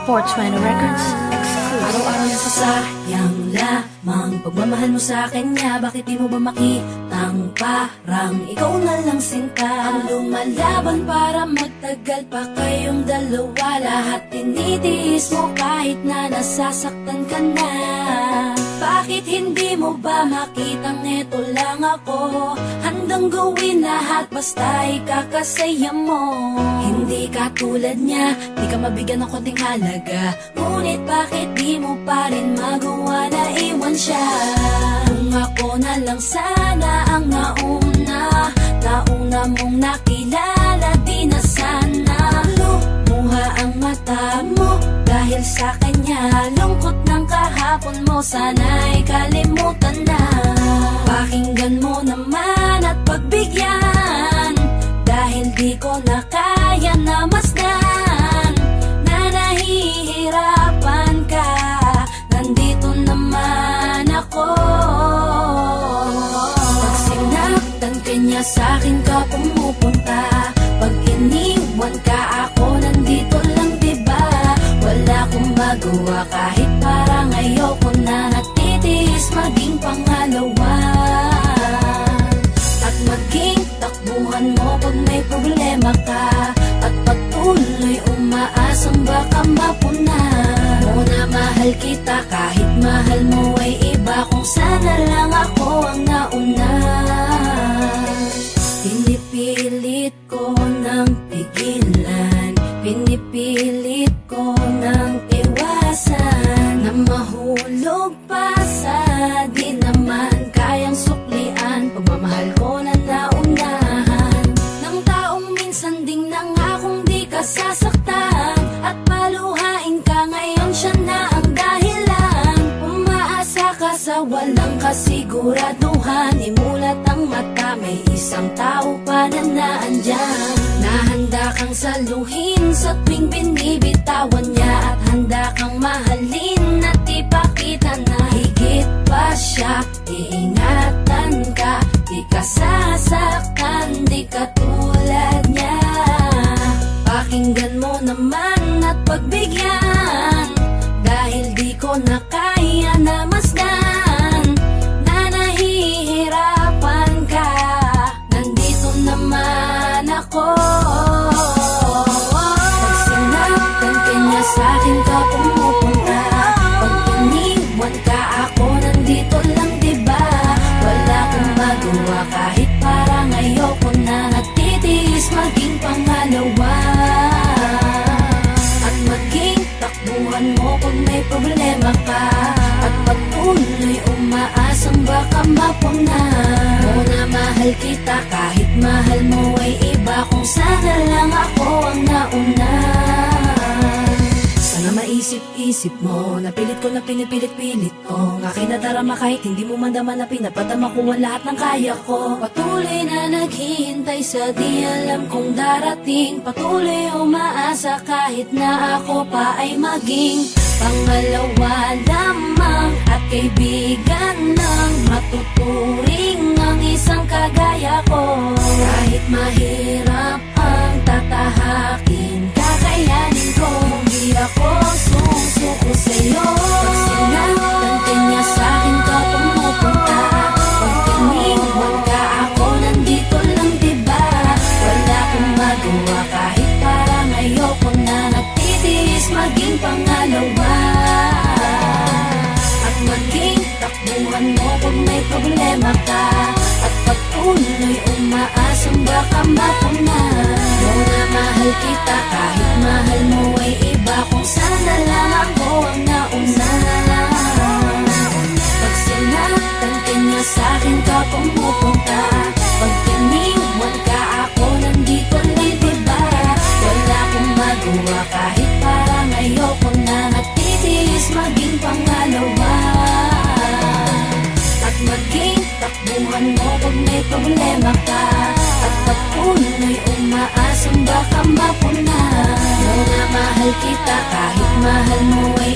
420 Records exclusive. Araw-araw na sasayang lamang pagmamahal mo sa akin niya. Bakit di mo ba makitang parang ikaw na lang sinta ang lumalaban para magtagal pa kayong dalawa. Lahat tinitiis mo kahit na nasasaktan ka na. Bakit hindi mo ba makitang eto lang ako? Handang gawin lahat basta ikakasaya mo. Hindi ka tulad niya, di ka mabigyan ng konting halaga. Ngunit bakit di mo pa rin magawa na iwan siya? Kung ako na lang sana ang nauna mong nakilala, di na sana lumuha ang mata mo dahil sa kanya. Lungkot ng kahapon mo, sana'y kalimutan na. Pakinggan mo naman at pagbigyan, dahil di ko na kaya na masdan na nahihirapan ka. Nandito naman ako. Pag sinaktan ka niya, sa'kin ka pumupunta. Pag iniwan ka, ako nandito lang, diba? Wala akong magawa kahit parang ayoko na. Natitiis maging pangalawa at maging takbuhan mo pag may problema ka. At patuloy umaasang baka mapuna mo na mahal kita kahit mahal mo ay iba. Kung sana lang ako ang nauna. Pinipilit ko ng pigilan, pinipilit ko ng iwasan na mahulog pa sa di naman kayang suklian. Pagmamahal ko na naunahan ng taong minsan ding nangakong di ka sasaktan. At paluhain ka ngayon, siya na ang dahilan. Umaasa ka sa walang kasiguraduhan. Imulat ang mata, may isang tao pa na naandyan. Nahanda kang saluhin sa tuwing binibitawan niya. At handa kang mahalin at ipakita na higit pa siya. Iingatan ka, di ka sasaktan, di ka tulad niya. Pakinggan mo naman at pagbigyan, dahil di ko na kaya na masdan na nahihirapan ka. Nandito naman ako. Pag sinaktan ka niya, sa'kin ka pumupunta. Pag iniwan ka, ako nandito lang, diba? Wala akong magawa kahit parang ayoko na. Natitiis maging pangalawa at maging takbuhan mo pag may problema ka. At patuloy umaasang baka mapuna mo na mahal kita kahit mahal mo ay iba. Kung sana lang ako ang nauna. Sana maisip-isip mo, napilit ko na pinipilit-pilit ko. Ang aking nadarama kahit hindi mo mandama na pinapadama ko ang lahat ng kaya ko. Patuloy na naghihintay sa di alam kung darating. Patuloy umaasa kahit na ako pa ay maging pangalawa lamang at kaibigan ng matuturing ang isang kagaya ko. Kahit mahirap ang tatahakin, kakayanin ko. Hindi ako susuko sa'yo. Pag sinaktan ka niya, sa'kin ka pumupunta. Pag iniwan ka, ako nandito lang, diba? Wala akong magawa kahit parang ayoko na. Natitiis maging pangalawa at maging takbuhan mo pag may problema ka. At patuloy umaasang baka mapuna mo na mahal kita kahit mahal mo ay iba. Kung sana lang ako ang nauna. Pag sinaktan ka niya, sa'kin ka pumupunta. Pag iniwan ka, ako nandito lang, diba? Wala akong magawa kahit parang ayoko na. Natitiis maging pangalawa at maging takbuhan mo pag may problema ka. At patuloy umaasang baka mapuna mo na mahal kita kahit mahal mo ay